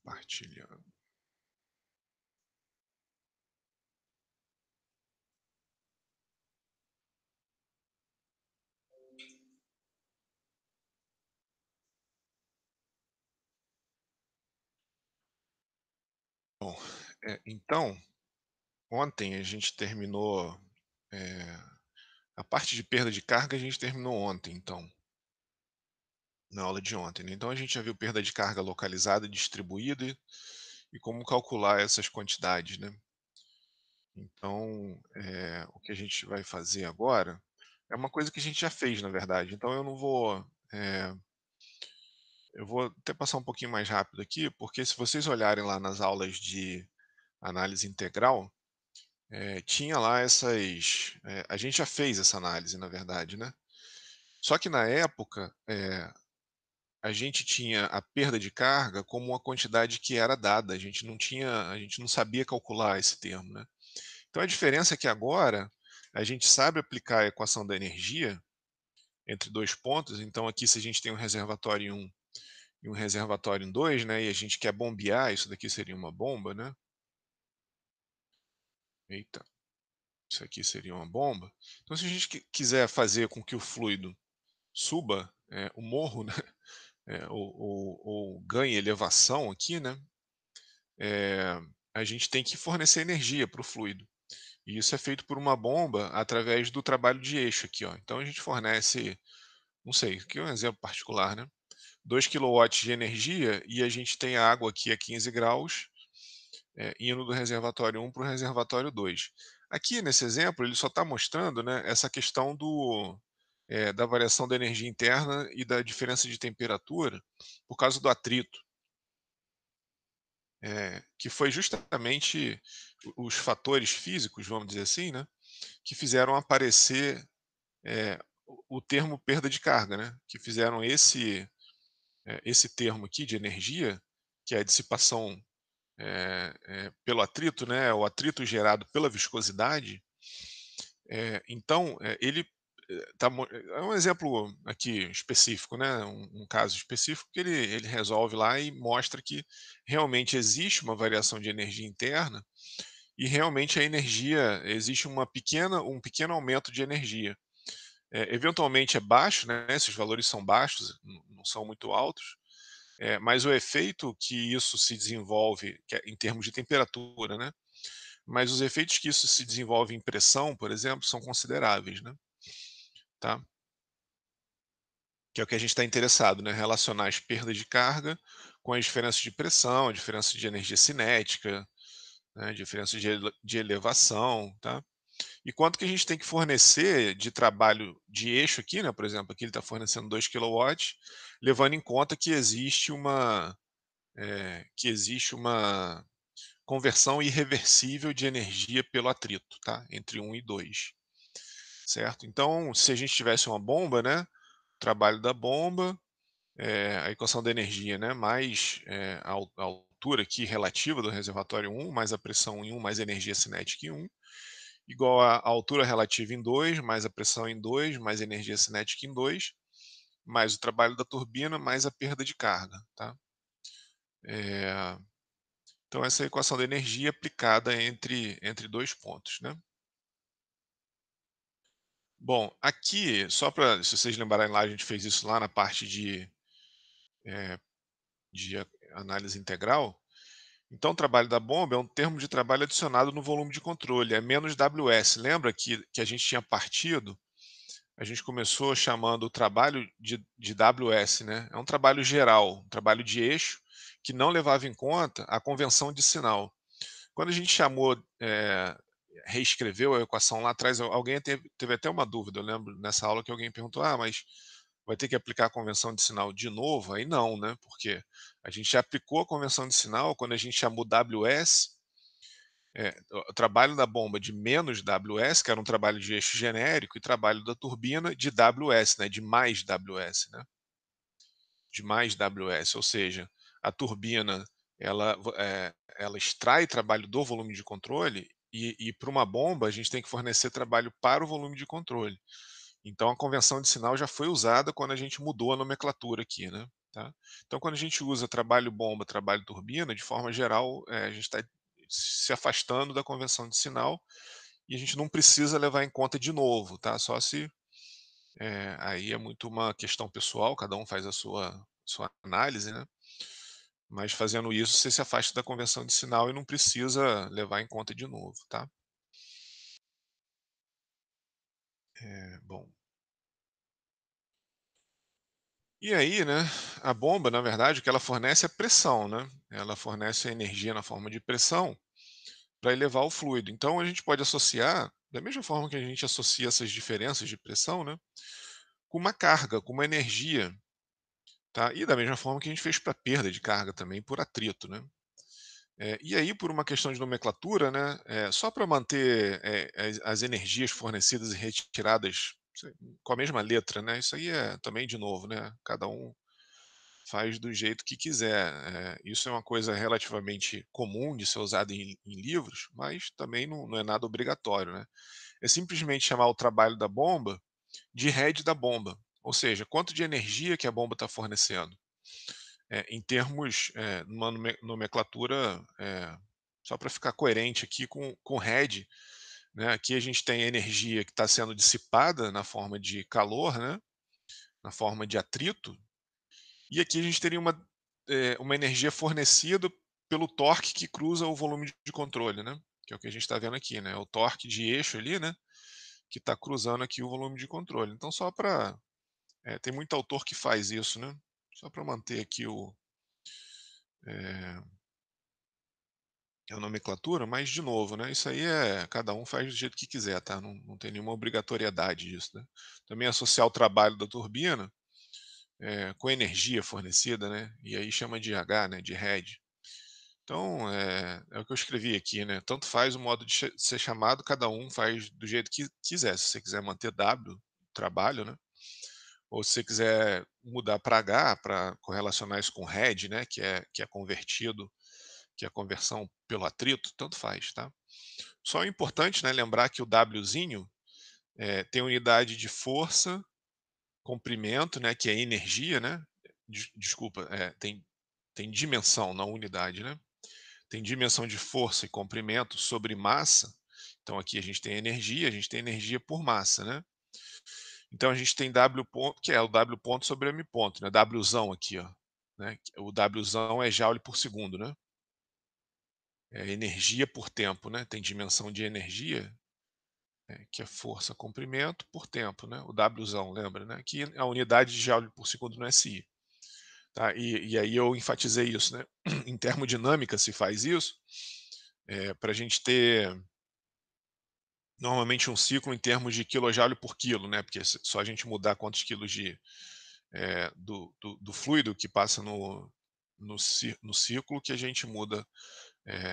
Compartilhando. Bom, então, ontem a gente terminou, eh, a parte de perda de carga a gente terminou ontem então, na aula de ontem, né. Então a gente já viu perda de carga localizada, distribuída e como calcular essas quantidades, né. Então, o que a gente vai fazer agora, é uma coisa que a gente já fez na verdade, então eu não vou, eu vou até passar um pouquinho mais rápido aqui, porque se vocês olharem lá nas aulas de análise integral, tinha lá essas, a gente já fez essa análise na verdade, né. Só que na época, a gente tinha a perda de carga como uma quantidade que era dada, a gente não sabia calcular esse termo, né. Então a diferença é que agora, a gente sabe aplicar a equação da energia entre 2 pontos, então aqui se a gente tem um reservatório em 1 e um reservatório em 2, né, e a gente quer bombear, isso daqui seria uma bomba, né. Eita, isso aqui seria uma bomba. Então se a gente quiser fazer com que o fluido suba, o morro, né, ou ganhe elevação aqui, né, eh, a gente tem que fornecer energia para o fluido. E isso é feito por uma bomba através do trabalho de eixo aqui, ó. Então a gente fornece, não sei, aqui é um exemplo particular, né, 2 quilowatts de energia e a gente tem a água aqui a 15 graus, indo do reservatório 1 para o reservatório 2. Aqui nesse exemplo ele só está mostrando, né, essa questão da variação da energia interna e da diferença de temperatura por causa do atrito, que foi justamente os fatores físicos, vamos dizer assim, né, que fizeram aparecer, o termo perda de carga, né, que fizeram esse termo aqui de energia, que é a dissipação, pelo atrito, né, o atrito gerado pela viscosidade. Então, ele, é um exemplo aqui específico, né, um caso específico que ele resolve lá e mostra que realmente existe uma variação de energia interna e realmente a energia existe um pequeno aumento de energia. Eventualmente é baixo, né, esses valores são baixos, não são muito altos, mas o efeito que isso se desenvolve, que é em termos de temperatura, né, mas os efeitos que isso se desenvolve em pressão, por exemplo, são consideráveis, né, tá. Que é o que a gente está interessado, né, relacionar as perdas de carga com as diferenças de pressão, a diferença de energia cinética, né, diferença de elevação, tá. E quanto que a gente tem que fornecer de trabalho de eixo aqui, né, por exemplo, aqui ele está fornecendo 2 quilowatts, levando em conta que existe uma conversão irreversível de energia pelo atrito, tá, entre um e 2, certo. Então, se a gente tivesse uma bomba, né, o trabalho da bomba, a equação da energia, né, mais, a altura aqui relativa do reservatório 1, mais a pressão em 1, mais a energia cinética em 1, igual a altura relativa em 2, mais a pressão em 2, mais a energia cinética em 2, mais o trabalho da turbina, mais a perda de carga, tá. Eh, então essa é a equação da energia aplicada entre 2 pontos, né. Bom, aqui, só para se vocês lembrarem lá, a gente fez isso lá na parte eh, de análise integral. Então, o trabalho da bomba é um termo de trabalho adicionado no volume de controle, é menos WS. Lembra que a gente tinha partido, a gente começou chamando o trabalho de WS, né? É um trabalho geral, um trabalho de eixo, que não levava em conta a convenção de sinal. Quando a gente chamou, reescreveu a equação lá atrás, alguém teve até uma dúvida, eu lembro nessa aula que alguém perguntou: "Ah, mas vai ter que aplicar a convenção de sinal de novo?" Aí não, né, porque a gente já aplicou a convenção de sinal quando a gente chamou WS, o trabalho da bomba de menos WS, que era um trabalho de eixo genérico, e trabalho da turbina de WS, né, de mais WS, né, de mais WS, ou seja, a turbina ela extrai trabalho do volume de controle e para uma bomba a gente tem que fornecer trabalho para o volume de controle. Então a convenção de sinal já foi usada quando a gente mudou a nomenclatura aqui, né. tá. Então quando a gente usa trabalho bomba, trabalho turbina, de forma geral, a gente está se afastando da convenção de sinal, e a gente não precisa levar em conta de novo, tá, só se aí é muito uma questão pessoal, cada um faz a sua análise, né, mas fazendo isso você se afasta da convenção de sinal e não precisa levar em conta de novo, tá. Bom, e aí, né, a bomba na verdade o que ela fornece é pressão, né, ela fornece a energia na forma de pressão para elevar o fluido. Então a gente pode associar, da mesma forma que a gente associa essas diferenças de pressão, né, com uma carga, com uma energia, tá, e da mesma forma que a gente fez para perda de carga também por atrito, né. E aí, por uma questão de nomenclatura, né, só para manter, as energias fornecidas e retiradas com a mesma letra, né, isso aí é também de novo, né, cada um faz do jeito que quiser. Isso é uma coisa relativamente comum de ser usada em livros, mas também não é nada obrigatório, né. É simplesmente chamar o trabalho da bomba de head da bomba, ou seja, quanto de energia que a bomba está fornecendo. Em termos, numa nomenclatura, só para ficar coerente aqui com head, né, aqui a gente tem a energia que está sendo dissipada na forma de calor, né, na forma de atrito, e aqui a gente teria uma energia fornecida pelo torque que cruza o volume de controle, né, que é o que a gente está vendo aqui, né, o torque de eixo ali, né, que está cruzando aqui o volume de controle. Então só para tem muito autor que faz isso, né, só para manter aqui eh a nomenclatura, mas de novo, né, isso aí cada um faz do jeito que quiser, tá, não tem nenhuma obrigatoriedade disso, né. Também associar o trabalho da turbina, com a energia fornecida, né, e aí chama de H, né, de head. Então, é o que eu escrevi aqui, né, tanto faz o modo de ser chamado, cada um faz do jeito que quiser. Se você quiser manter W, trabalho, né, ou se você quiser mudar para H, para correlacionar isso com head, né, que é convertido, que é a conversão pelo atrito, tanto faz, tá. Só é importante, né, lembrar que o Wzinho, tem unidade de força, comprimento, né, que é energia, né, desculpa, tem dimensão, não unidade, né. Tem dimensão de força e comprimento sobre massa, então aqui a gente tem energia, a gente tem energia por massa, né. Então a gente tem W ponto, que é o W ponto sobre M ponto, né, Wzão aqui, ó, né, o Wzão é joule por segundo, né. É energia por tempo, né, tem dimensão de energia, que é força, comprimento por tempo, né, o Wzão, lembra, né, que a unidade de joule por segundo no SI, tá. E aí eu enfatizei isso, né, em termodinâmica se faz isso, para a gente ter normalmente um ciclo em termos de quilojoule por quilo, né, porque só a gente mudar quantos quilos do fluido que passa no ciclo que a gente muda,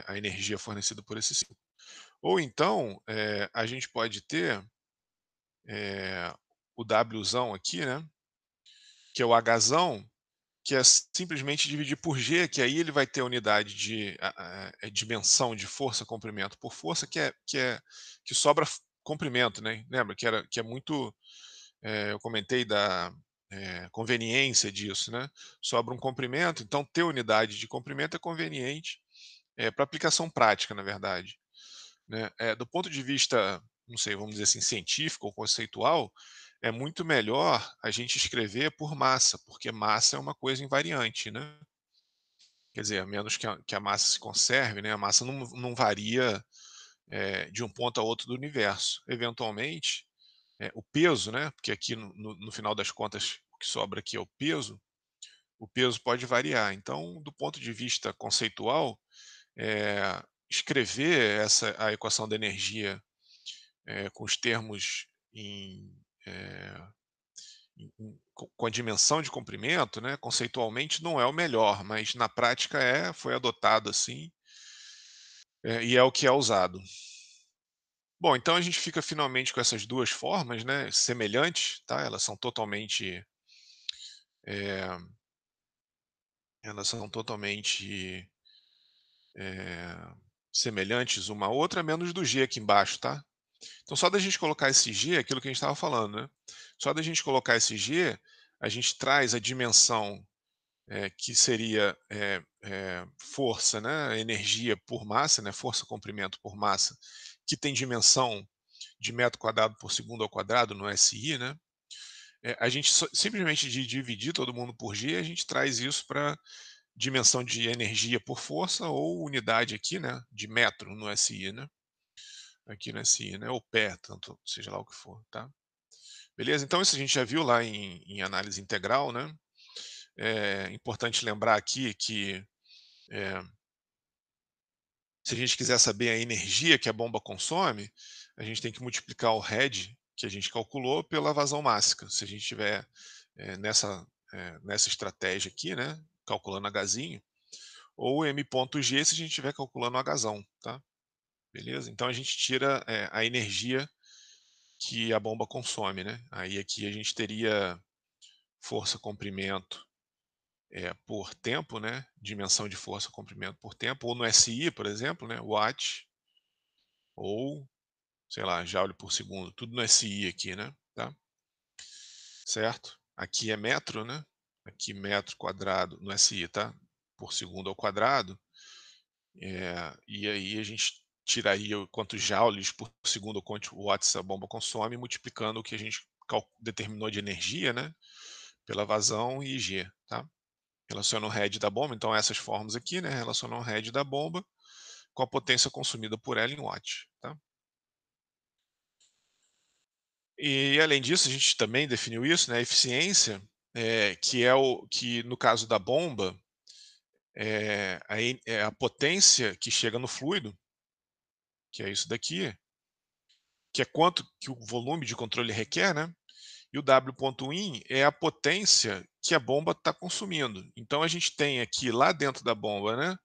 a energia fornecida por esse ciclo. Ou então, a gente pode ter, o Wzão aqui, né, que é o Hzão, que é simplesmente dividir por G, que aí ele vai ter a unidade de dimensão de força, comprimento por força, que sobra comprimento, né. Lembra que é muito, eu comentei da, conveniência disso, né. Sobra um comprimento, então ter unidade de comprimento é conveniente, para aplicação prática, na verdade, né. Do ponto de vista, não sei, vamos dizer assim, científico ou conceitual, é muito melhor a gente escrever por massa, porque massa é uma coisa invariante, né. Quer dizer, a menos que a massa se conserve, né, a massa não varia, de um ponto a outro do universo. Eventualmente, o peso, né, porque aqui no final das contas o que sobra aqui é o peso pode variar. Então, do ponto de vista conceitual, escrever a equação da energia, com os termos eh, com a dimensão de comprimento, né, conceitualmente não é o melhor, mas na prática foi adotado assim, e é o que é usado. Bom, então a gente fica finalmente com essas 2 formas, né, semelhantes, tá, eh, elas são totalmente, eh, semelhantes uma à outra, menos do G aqui embaixo, tá. Então só da gente colocar esse G, aquilo que a gente estava falando, né, só da gente colocar esse G, a gente traz a dimensão que seria, força, né, energia por massa, né, força comprimento por massa, que tem dimensão de metro quadrado por segundo ao quadrado no SI, né, a gente simplesmente de dividir todo mundo por G, a gente traz isso para dimensão de energia por força ou unidade aqui, né, de metro no SI, né, aqui no SI, né, ou pé, tanto seja lá o que for, tá. Beleza? Então isso a gente já viu lá em análise integral, né. É importante lembrar aqui que, eh, se a gente quiser saber a energia que a bomba consome, a gente tem que multiplicar o head que a gente calculou pela vazão máxima. Se a gente tiver, nessa estratégia aqui, né, calculando Hzinho, ou M.G se a gente estiver calculando o Hzão, tá? Beleza? Então a gente tira, a energia que a bomba consome, né? Aí aqui a gente teria força comprimento, por tempo, né, dimensão de força comprimento por tempo, ou no SI, por exemplo, né, watt, ou, sei lá, joule por segundo, tudo no SI aqui, né, tá? Certo? Aqui é metro, né? Aqui metro quadrado no SI, tá? Por segundo ao quadrado. E aí a gente tiraria quantos joules por segundo ou quantos watts a bomba consome, multiplicando o que a gente determinou de energia, né? Pela vazão e G, tá? Relaciona o head da bomba, então essas formas aqui, né? Relacionam o head da bomba com a potência consumida por ela em watt, tá? E além disso, a gente também definiu isso, né? A eficiência, que é o que no caso da bomba, é a potência que chega no fluido, que é isso daqui, que é quanto que o volume de controle requer, né? E o W.in é a potência que a bomba está consumindo. Então a gente tem aqui lá dentro da bomba, né?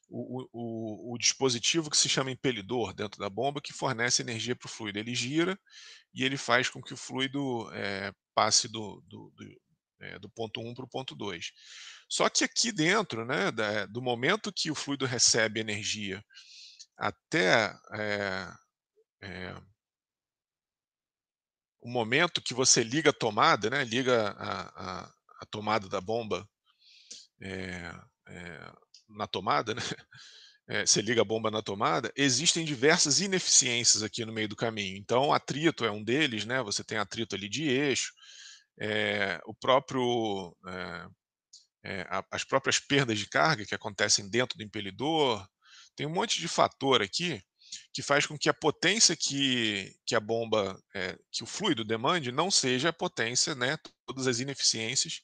O dispositivo que se chama impelidor dentro da bomba que fornece energia para o fluido. Ele gira e ele faz com que o fluido passe do ponto 1 para o ponto 2. Só que aqui dentro, né, do momento que o fluido recebe energia até o momento que você liga a tomada, né, liga a tomada da bomba eh, eh, na tomada, né, você liga a bomba na tomada, existem diversas ineficiências aqui no meio do caminho. Então, atrito é um deles, né? Você tem atrito ali de eixo, o próprio, as próprias perdas de carga que acontecem dentro do impelidor. Tem um monte de fator aqui que faz com que a potência que a bomba, que o fluido demande, não seja a potência, né? Todas as ineficiências,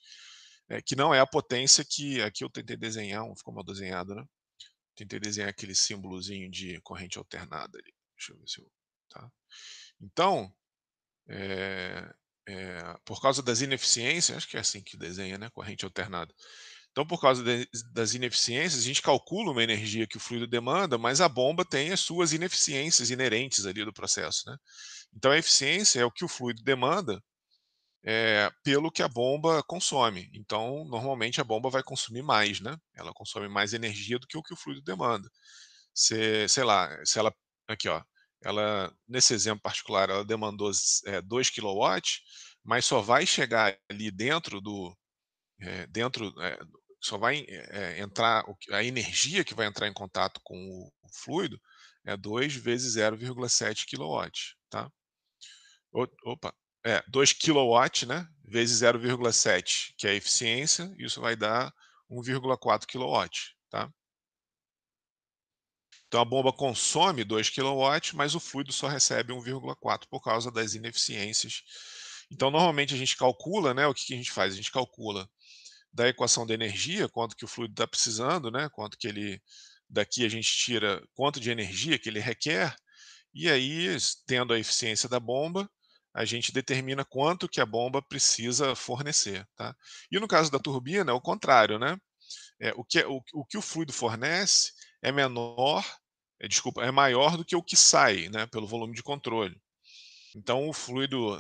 que não é a potência que aqui eu tentei desenhar, ficou mal desenhado, né? Tentei desenhar aquele símbolozinho de corrente alternada ali. Deixa eu ver se eu. Tá? Então, eh por causa das ineficiências, acho que é assim que desenha, né? Corrente alternada. Então, por causa das ineficiências, a gente calcula uma energia que o fluido demanda, mas a bomba tem as suas ineficiências inerentes ali do processo, né? Então, a eficiência é o que o fluido demanda pelo que a bomba consome. Então, normalmente a bomba vai consumir mais, né? Ela consome mais energia do que o fluido demanda. Sei lá, se ela aqui ó, ela nesse exemplo particular, ela demandou 2 quilowatts, mas só vai chegar ali dentro, só vai, entrar a energia que vai entrar em contato com o fluido é 2 vezes 0,7 quilowatts, tá. Opa, 2 quilowatts, né, vezes 0,7, que é a eficiência, isso vai dar 1,4 quilowatts, tá. Então a bomba consome 2 quilowatts, mas o fluido só recebe 1,4 por causa das ineficiências. Então normalmente a gente calcula, né, o que que a gente faz? A gente calcula da equação da energia, quanto que o fluido está precisando, né, quanto que ele daqui a gente tira quanto de energia que ele requer, e aí, tendo a eficiência da bomba, a gente determina quanto que a bomba precisa fornecer, tá. E no caso da turbina é o contrário, né, o que o fluido fornece é menor, desculpa, é maior do que o que sai, né, pelo volume de controle. Então o fluido,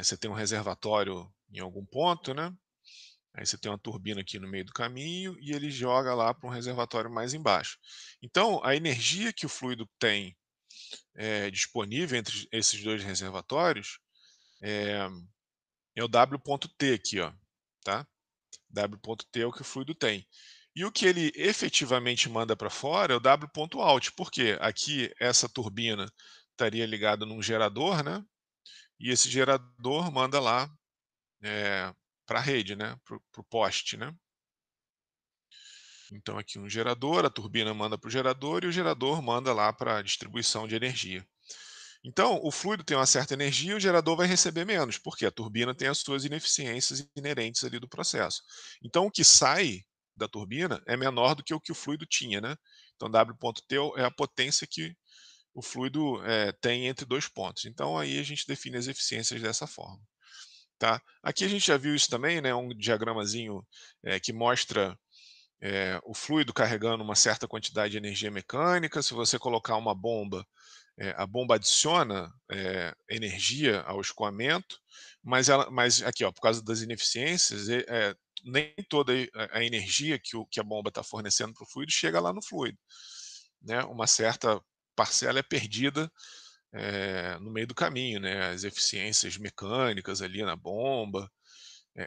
você tem um reservatório em algum ponto, né, aí você tem uma turbina aqui no meio do caminho e ele joga lá para um reservatório mais embaixo. Então a energia que o fluido tem, disponível entre esses 2 reservatórios, é o W.T aqui, ó, tá. W.T é o que o fluido tem. E o que ele efetivamente manda para fora é o W.out, porque aqui essa turbina estaria ligada num gerador, né? E esse gerador manda lá para a rede, né? Para o poste, né? Então aqui um gerador, a turbina manda para o gerador e o gerador manda lá para a distribuição de energia. Então, o fluido tem uma certa energia e o gerador vai receber menos, porque a turbina tem as suas ineficiências inerentes ali do processo. Então, o que sai da turbina é menor do que o fluido tinha, né? Então, W.T é a potência que o fluido tem entre dois pontos. Então, aí a gente define as eficiências dessa forma. Tá? Aqui a gente já viu isso também, né? Um diagramazinho que mostra o fluido carregando uma certa quantidade de energia mecânica. Se você colocar uma bomba, a bomba adiciona energia ao escoamento, mas aqui, ó, por causa das ineficiências, nem toda a energia que a bomba está fornecendo para o fluido chega lá no fluido, né? Uma certa parcela é perdida no meio do caminho, né? As eficiências mecânicas ali na bomba,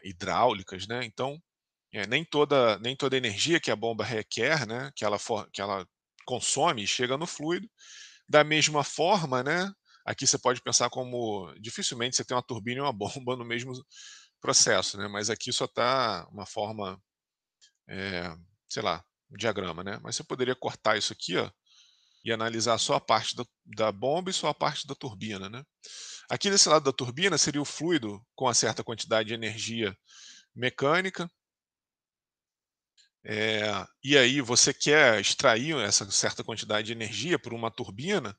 hidráulicas, né? Então, nem toda energia que a bomba requer, né, que ela consome, chega no fluido. Da mesma forma, né, aqui você pode pensar como dificilmente você tem uma turbina e uma bomba no mesmo processo, né, mas aqui só está uma forma, eh, sei lá, um diagrama, né, mas você poderia cortar isso aqui, ó, e analisar só a parte da bomba e só a parte da turbina, né. Aqui desse lado da turbina seria o fluido com uma certa quantidade de energia mecânica. E aí você quer extrair essa certa quantidade de energia por uma turbina,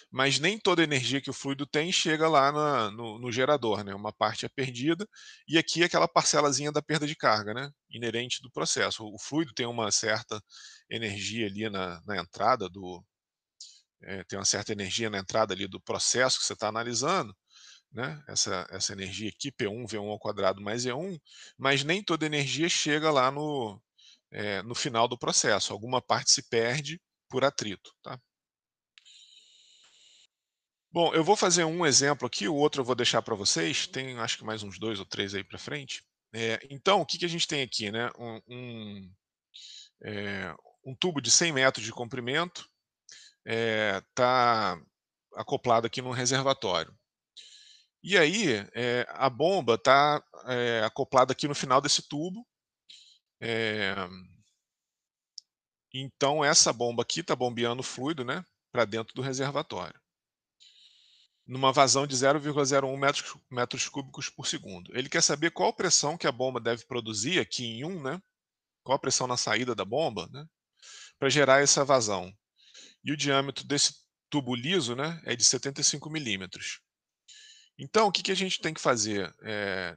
mas nem toda a energia que o fluido tem chega lá no gerador, né? Uma parte é perdida, e aqui é aquela parcelazinha da perda de carga, né? Inerente do processo. O fluido tem uma certa energia ali na entrada tem uma certa energia na entrada ali do processo que você está analisando, né? Essa energia aqui, P1 V1 ao quadrado mais E1, mas nem toda energia chega lá no final do processo. Alguma parte se perde por atrito. Tá? Bom, eu vou fazer um exemplo aqui, o outro eu vou deixar para vocês. Tem acho que mais uns dois ou três aí para frente. Então, o que a gente tem aqui? Né? É, um tubo de 100 metros de comprimento está acoplado aqui num reservatório. E aí, a bomba está acoplada aqui no final desse tubo. É, então, essa bomba aqui está bombeando fluido, né, para dentro do reservatório, numa vazão de 0,01 metros cúbicos por segundo. Ele quer saber qual pressão que a bomba deve produzir aqui em 1, né, qual a pressão na saída da bomba, né, para gerar essa vazão. E o diâmetro desse tubo liso, né, é de 75 milímetros. Então, o que a gente tem que fazer?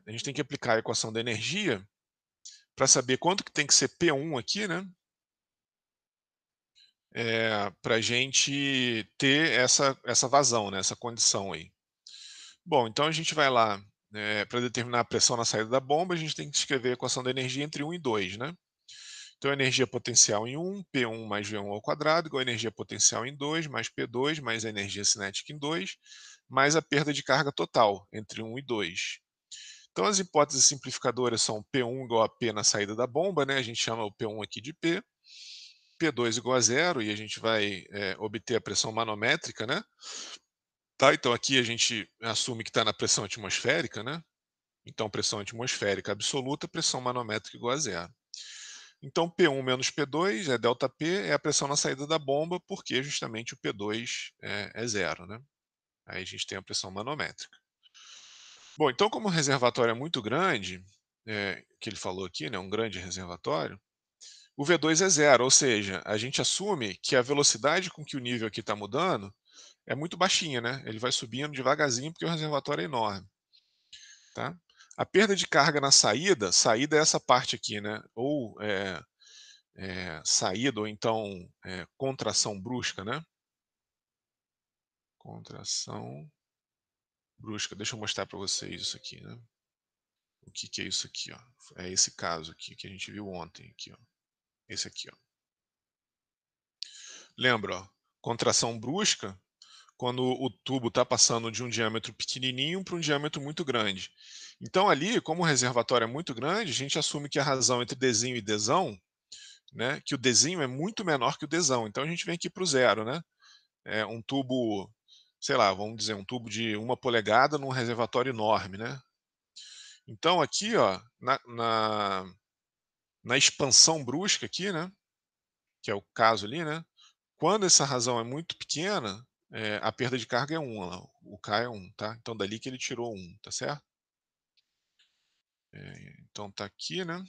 A gente tem que aplicar a equação da energia para saber quanto que tem que ser P1 aqui, né, para a gente ter essa vazão, né, essa condição aí. Bom, então a gente vai lá, para determinar a pressão na saída da bomba, a gente tem que escrever a equação da energia entre 1 e 2, né? Então, energia potencial em 1, P1 mais V1 ao quadrado, igual a energia potencial em 2, mais P2, mais a energia cinética em 2, mais a perda de carga total, entre 1 e 2. Então, as hipóteses simplificadoras são P1 igual a P na saída da bomba, né? A gente chama o P1 aqui de P, P2 igual a zero, e a gente vai obter a pressão manométrica, né? Tá, então aqui a gente assume que está na pressão atmosférica, né? Então, pressão atmosférica absoluta, pressão manométrica igual a zero. Então, P1 menos P2 é ΔP, é a pressão na saída da bomba, porque justamente o P2 é zero, né? Aí a gente tem a pressão manométrica. Bom, então como o reservatório é muito grande, que ele falou aqui, né, um grande reservatório, o V2 é zero, ou seja, a gente assume que a velocidade com que o nível aqui está mudando é muito baixinha, né? Ele vai subindo devagarzinho porque o reservatório é enorme. Tá? A perda de carga na saída é essa parte aqui, né? Ou saída, ou então contração brusca, né? Contração brusca. Deixa eu mostrar para vocês isso aqui, né? O que é isso aqui, ó? É esse caso aqui que a gente viu ontem, aqui, ó. Esse aqui, ó. Lembra, ó? Contração brusca, quando o tubo está passando de um diâmetro pequenininho para um diâmetro muito grande. Então ali, como o reservatório é muito grande, a gente assume que a razão entre Dzinho e Dzão, né, que o Dzinho é muito menor que o Dzão. Então a gente vem aqui para o zero, né? É um tubo, sei lá, vamos dizer, um tubo de 1 polegada num reservatório enorme, né? Então aqui, ó, na expansão brusca aqui, né, que é o caso ali, né, quando essa razão é muito pequena, a perda de carga é 1, lá, o K é 1, tá? Então dali que ele tirou 1, tá certo? Então tá aqui, né,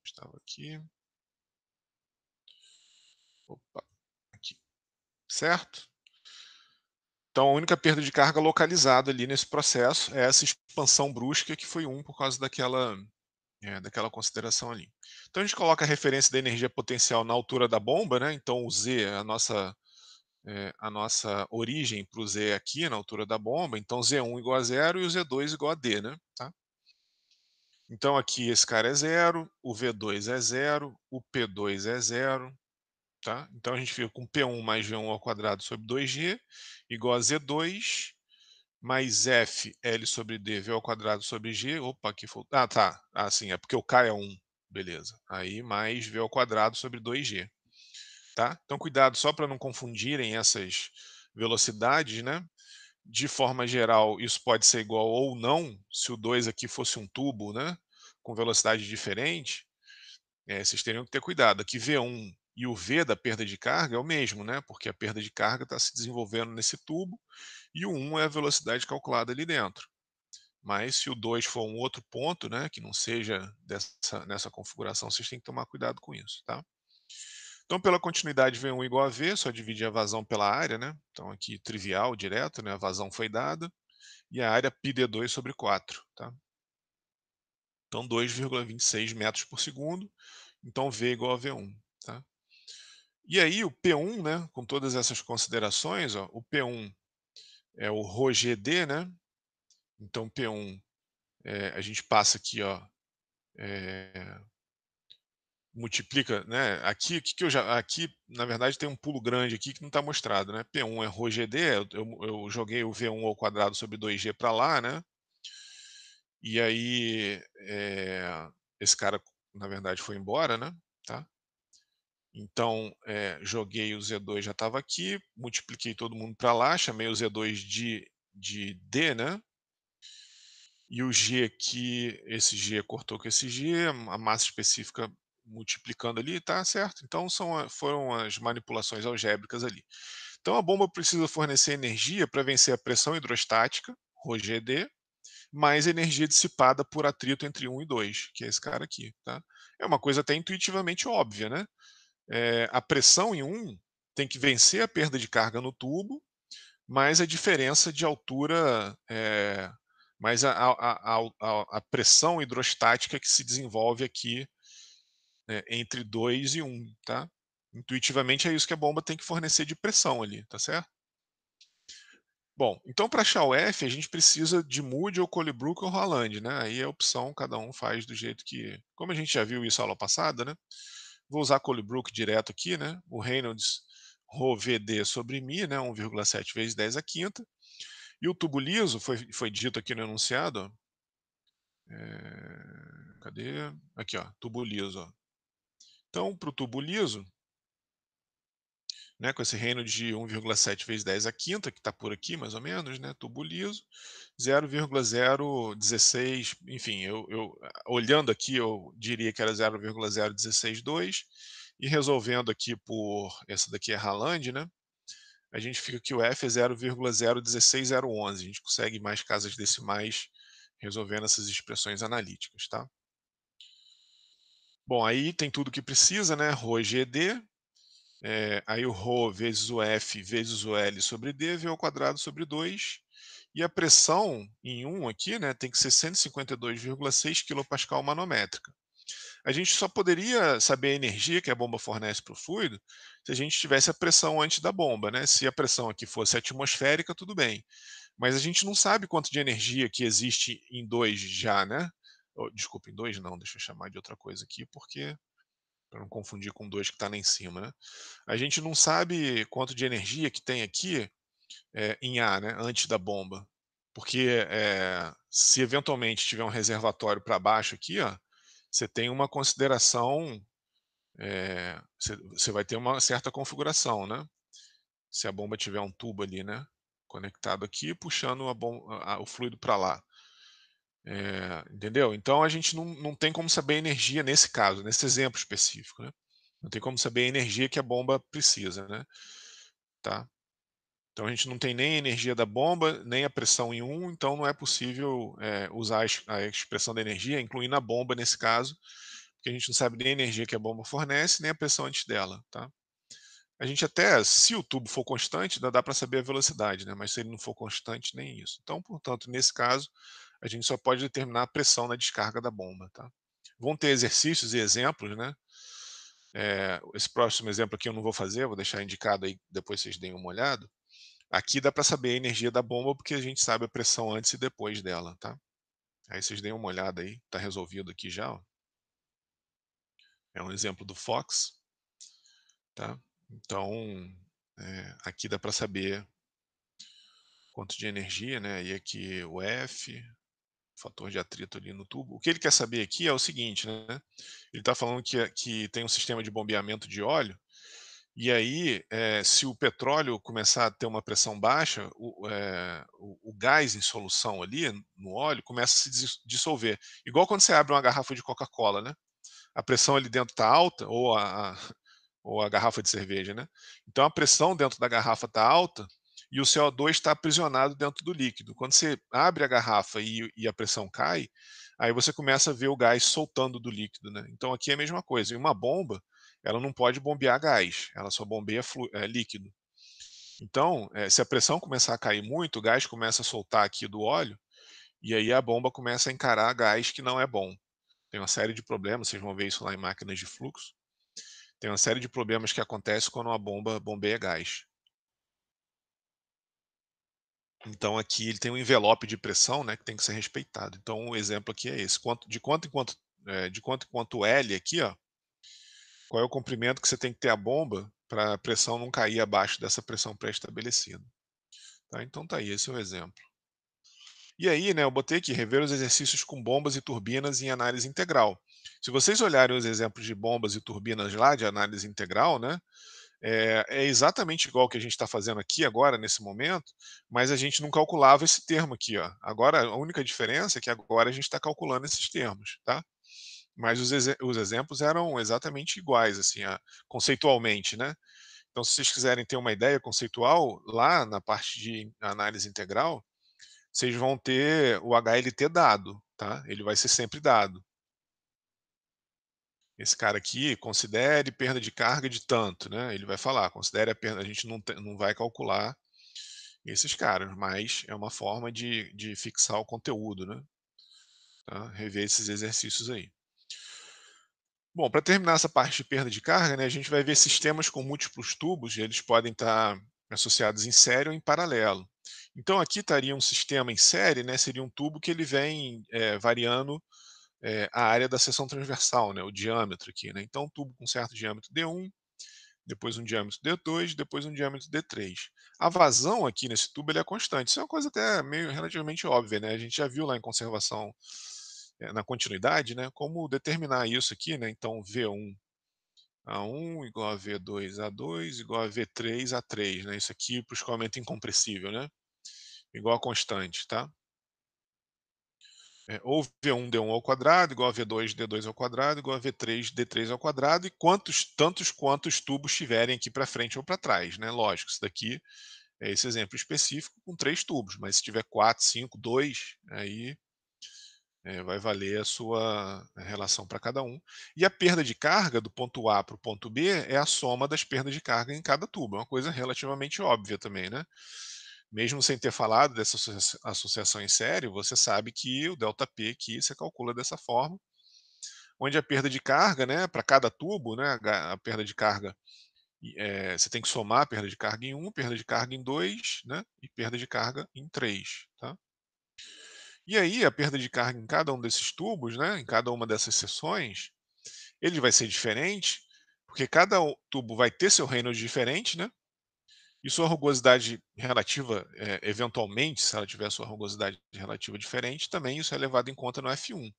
estava aqui, opa, aqui, certo? Então a única perda de carga localizada ali nesse processo é essa expansão brusca que foi 1 por causa daquela consideração ali. Então a gente coloca a referência da energia potencial na altura da bomba, né? Então o Z é a nossa origem para o Z é aqui na altura da bomba, então Z1 igual a 0 e o Z2 igual a D, né? Tá? Então aqui esse cara é 0, o V2 é 0, o P2 é 0, tá? Então a gente fica com P1 mais V1 ao quadrado sobre 2G igual a Z2 mais F L sobre D V ao quadrado sobre G. Opa, aqui foi. Ah, tá. Ah, sim, é porque o K é 1. Beleza. Aí mais V ao quadrado sobre 2G. Tá? Então cuidado só para não confundirem essas velocidades, né? De forma geral, isso pode ser igual ou não, se o 2 aqui fosse um tubo, né? Com velocidade diferente, vocês teriam que ter cuidado. Aqui V1 e o V da perda de carga é o mesmo, né? Porque a perda de carga está se desenvolvendo nesse tubo e o 1 é a velocidade calculada ali dentro. Mas se o 2 for um outro ponto, né, que não seja nessa configuração, vocês têm que tomar cuidado com isso, tá? Então, pela continuidade V1 igual a V, só dividir a vazão pela área, né? Então aqui trivial, direto, né? A vazão foi dada e a área πd2 sobre 4, tá? Então 2,26 metros por segundo, então V igual a V1, tá? E aí o P1, né, com todas essas considerações, ó, o P1 é o ρgd, né? Então P1, a gente passa aqui, ó, é, multiplica, né? Aqui, que eu já, aqui na verdade tem um pulo grande aqui que não está mostrado, né? P1 é ρgd, eu joguei o V1 ao quadrado sobre 2G para lá, né? E aí esse cara na verdade foi embora, né? Tá? Então joguei o Z2 já estava aqui, multipliquei todo mundo para lá, chamei o Z2 de D, né? E o G aqui, esse G cortou com esse G, a massa específica multiplicando ali, tá certo? Então foram as manipulações algébricas ali. Então a bomba precisa fornecer energia para vencer a pressão hidrostática, ρgd, mais energia dissipada por atrito entre 1 e 2, que é esse cara aqui, tá? É uma coisa até intuitivamente óbvia, né? A pressão em 1 tem que vencer a perda de carga no tubo, mais a diferença de altura, mais a pressão hidrostática que se desenvolve aqui, entre 2 e 1, tá? Intuitivamente é isso que a bomba tem que fornecer de pressão ali, tá certo? Bom, então para achar o F a gente precisa de Moody ou Colebrook ou Roland, né? Aí a opção cada um faz do jeito que, como a gente já viu isso aula passada, né? Vou usar Colebrook direto aqui, né? O Reynolds Rho VD sobre μ, né? 1,7 vezes 10 a quinta. E o tubo liso foi dito aqui no enunciado, ó. Cadê? Aqui, ó, tubo liso. Ó. Então, para o tubo liso, né, com esse reino de 1,7 vezes 10 a quinta, que está por aqui mais ou menos, né, tubo liso, 0,016, enfim, olhando aqui eu diria que era 0,0162 e resolvendo aqui por, essa daqui é Haaland, né, a gente fica que o F é 0,016011, a gente consegue mais casas decimais resolvendo essas expressões analíticas, tá? Bom, aí tem tudo que precisa, né? Rho é GD, aí o Rho vezes o F vezes o L sobre D, V ao quadrado sobre 2. E a pressão em 1 aqui, né, tem que ser 152,6 kPa manométrica. A gente só poderia saber a energia que a bomba fornece para o fluido se a gente tivesse a pressão antes da bomba, né? Se a pressão aqui fosse atmosférica, tudo bem. Mas a gente não sabe quanto de energia que existe em 2 já, né? Desculpa, em 2 não, deixa eu chamar de outra coisa aqui, porque para não confundir com 2 que está lá em cima, né? A gente não sabe quanto de energia que tem aqui em A, né, antes da bomba. Porque, se eventualmente tiver um reservatório para baixo aqui, ó, você tem uma consideração, você vai ter uma certa configuração, né. Se a bomba tiver um tubo ali, né, conectado aqui, puxando o fluido para lá. Entendeu? Então a gente não tem como saber a energia nesse caso, nesse exemplo específico, né. Não tem como saber a energia que a bomba precisa, né, tá. Então a gente não tem nem a energia da bomba, nem a pressão em um, então não é possível, usar a expressão da energia, incluindo a bomba nesse caso, porque a gente não sabe nem a energia que a bomba fornece, nem a pressão antes dela, tá. A gente até, se o tubo for constante, ainda dá para saber a velocidade, né, mas se ele não for constante, nem isso. Então, portanto, nesse caso, a gente só pode determinar a pressão na descarga da bomba, tá. Vão ter exercícios e exemplos, né, esse próximo exemplo aqui eu não vou fazer, vou deixar indicado aí, depois vocês deem uma olhada. Aqui dá para saber a energia da bomba, porque a gente sabe a pressão antes e depois dela, tá. Aí vocês deem uma olhada aí, tá resolvido aqui já, ó. É um exemplo do Fox, tá. Então, aqui dá para saber quanto de energia, né, e aqui o F, fator de atrito ali no tubo. O que ele quer saber aqui é o seguinte, né, ele está falando que tem um sistema de bombeamento de óleo, e aí, se o petróleo começar a ter uma pressão baixa, o gás em solução ali no óleo começa a se dissolver. Igual quando você abre uma garrafa de Coca-Cola, né? A pressão ali dentro está alta, ou a garrafa de cerveja, né? Então a pressão dentro da garrafa está alta e o CO2 está aprisionado dentro do líquido. Quando você abre a garrafa e a pressão cai, aí você começa a ver o gás soltando do líquido, né? Então aqui é a mesma coisa. Em uma bomba, ela não pode bombear gás, ela só bombeia líquido. Então, se a pressão começar a cair muito, o gás começa a soltar aqui do óleo e aí a bomba começa a encarar gás que não é bom. Tem uma série de problemas, vocês vão ver isso lá em máquinas de fluxo. Tem uma série de problemas que acontecem quando uma bomba bombeia gás. Então aqui ele tem um envelope de pressão, né, que tem que ser respeitado. Então o exemplo aqui é esse, de quanto em quanto L aqui, ó, qual é o comprimento que você tem que ter a bomba para a pressão não cair abaixo dessa pressão pré-estabelecida, tá. Então tá aí, esse é o exemplo. E aí, né, eu botei aqui, rever os exercícios com bombas e turbinas em análise integral. Se vocês olharem os exemplos de bombas e turbinas lá de análise integral, né, é exatamente igual que a gente está fazendo aqui agora, nesse momento, mas a gente não calculava esse termo aqui, ó. Agora, a única diferença é que agora a gente está calculando esses termos, tá? Mas os exemplos eram exatamente iguais, assim, conceitualmente, né? Então, se vocês quiserem ter uma ideia conceitual, lá na parte de análise integral, vocês vão ter o HLT dado, tá? Ele vai ser sempre dado. Esse cara aqui, considere perda de carga de tanto, né? Ele vai falar, considere a perda, a gente não vai calcular esses caras, mas é uma forma de fixar o conteúdo, né? Tá? Rever esses exercícios aí. Bom, para terminar essa parte de perda de carga, né, a gente vai ver sistemas com múltiplos tubos, e eles podem estar associados em série ou em paralelo. Então aqui estaria um sistema em série, né, seria um tubo que ele vem variando a área da seção transversal, né, o diâmetro aqui, né? Então, um tubo com certo diâmetro D1, depois um diâmetro D2, depois um diâmetro D3. A vazão aqui nesse tubo ele é constante. Isso é uma coisa até meio relativamente óbvia, né? A gente já viu lá em conservação, na continuidade, né? Como determinar isso aqui, né? Então, V1 A1 igual a V2 A2 igual a V3 A3, né? Isso aqui para o escoamento incompressível, né? Igual a constante, tá? Ou V1 D1 ao quadrado, igual a V2 D2 ao quadrado, igual a V3 D3 ao quadrado, e tantos quantos tubos tiverem aqui para frente ou para trás, né? Lógico, isso daqui é esse exemplo específico com 3 tubos, mas se tiver 4, 5, 2, aí vai valer a sua relação para cada um. E a perda de carga do ponto A para o ponto B é a soma das perdas de carga em cada tubo. É uma coisa relativamente óbvia também, né? Mesmo sem ter falado dessa associação em série, você sabe que o ΔP aqui você calcula dessa forma, onde a perda de carga, né, para cada tubo, né, a perda de carga, você tem que somar a perda de carga em um, perda de carga em 2, né, e perda de carga em 3, tá? E aí a perda de carga em cada um desses tubos, né, em cada uma dessas seções, ele vai ser diferente, porque cada tubo vai ter seu Reynolds diferente, né? E sua rugosidade relativa, eventualmente, se ela tiver sua rugosidade relativa diferente, também isso é levado em conta no F1.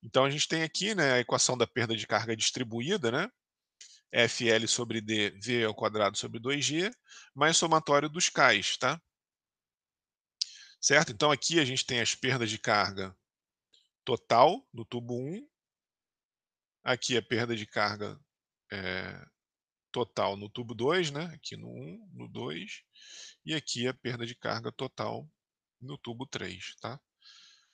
Então a gente tem aqui, né, a equação da perda de carga distribuída, né, FL sobre D, V ao quadrado sobre 2G, mais somatório dos K's, tá? Certo? Então aqui a gente tem as perdas de carga total no tubo 1, aqui a perda de carga eh, total no tubo 2, né, aqui no 1, no 2, e aqui a perda de carga total no tubo 3, tá?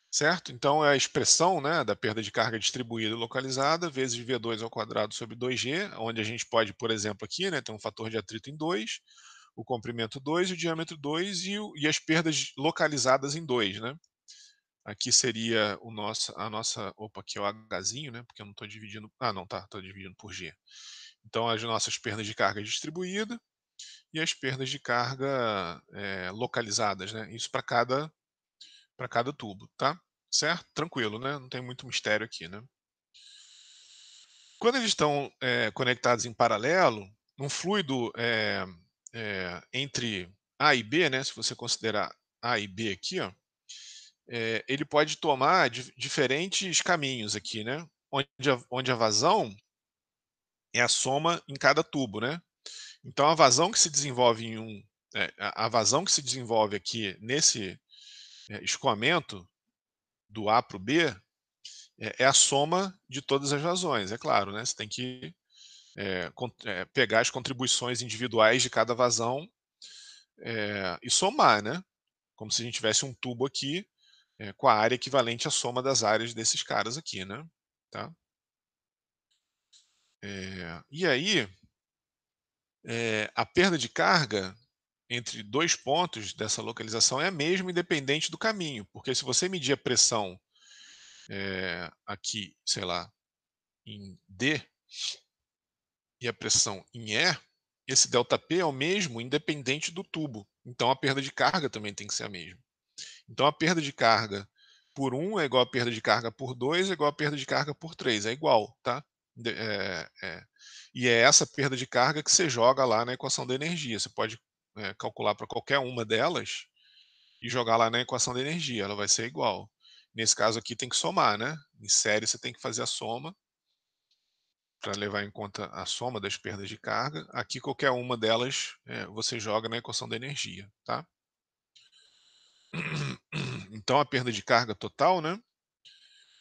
Certo? Então é a expressão, né, da perda de carga distribuída e localizada vezes V2 ao quadrado sobre 2G, onde a gente pode, por exemplo, aqui, né, ter um fator de atrito em 2, o comprimento 2, o diâmetro 2 e as perdas localizadas em 2, né? Aqui seria a nossa, opa, aqui é o Hzinho, né? Porque eu não estou dividindo, não, tá, estou dividindo por G. Então as nossas perdas de carga distribuída e as perdas de carga localizadas, né? Isso para cada tubo, tá? Certo? Tranquilo, né? Não tem muito mistério aqui, né? Quando eles estão conectados em paralelo, um fluido entre A e B, né? Se você considerar A e B aqui, ó, ele pode tomar diferentes caminhos aqui, né? Onde a vazão é a soma em cada tubo, né? Então a vazão que se desenvolve a vazão que se desenvolve aqui nesse escoamento do A para o B é a soma de todas as vazões, é claro, né? Você tem que pegar as contribuições individuais de cada vazão e somar, né? Como se a gente tivesse um tubo aqui com a área equivalente à soma das áreas desses caras aqui, né? Tá? E aí, a perda de carga entre dois pontos dessa localização é a mesma independente do caminho, porque se você medir a pressão aqui, sei lá, em D e a pressão em E, esse ΔP é o mesmo independente do tubo. Então a perda de carga também tem que ser a mesma. Então a perda de carga por 1 é igual a perda de carga por 2 é igual a perda de carga por 3, é igual, tá? E é essa perda de carga que você joga lá na equação da energia. Você pode calcular para qualquer uma delas e jogar lá na equação da energia, ela vai ser igual. Nesse caso aqui tem que somar, né? Em série você tem que fazer a soma para levar em conta a soma das perdas de carga. Aqui qualquer uma delas você joga na equação da energia, tá? Então a perda de carga total, né,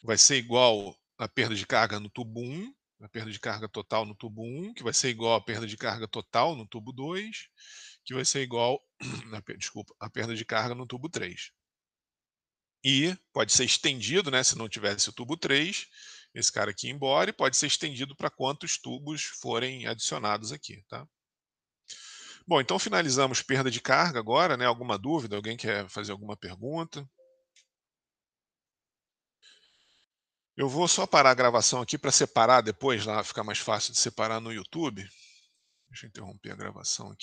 vai ser igual à perda de carga no tubo 1, a perda de carga total no tubo 1, que vai ser igual à perda de carga total no tubo 2, que vai ser igual, desculpa, à perda de carga no tubo 3. E pode ser estendido, né, se não tivesse o tubo 3, esse cara aqui ir embora, e pode ser estendido para quantos tubos forem adicionados aqui, tá? Bom, então finalizamos perda de carga agora, né? Alguma dúvida? Alguém quer fazer alguma pergunta? Eu vou só parar a gravação aqui para separar depois, lá ficar mais fácil de separar no YouTube. Deixa eu interromper a gravação aqui.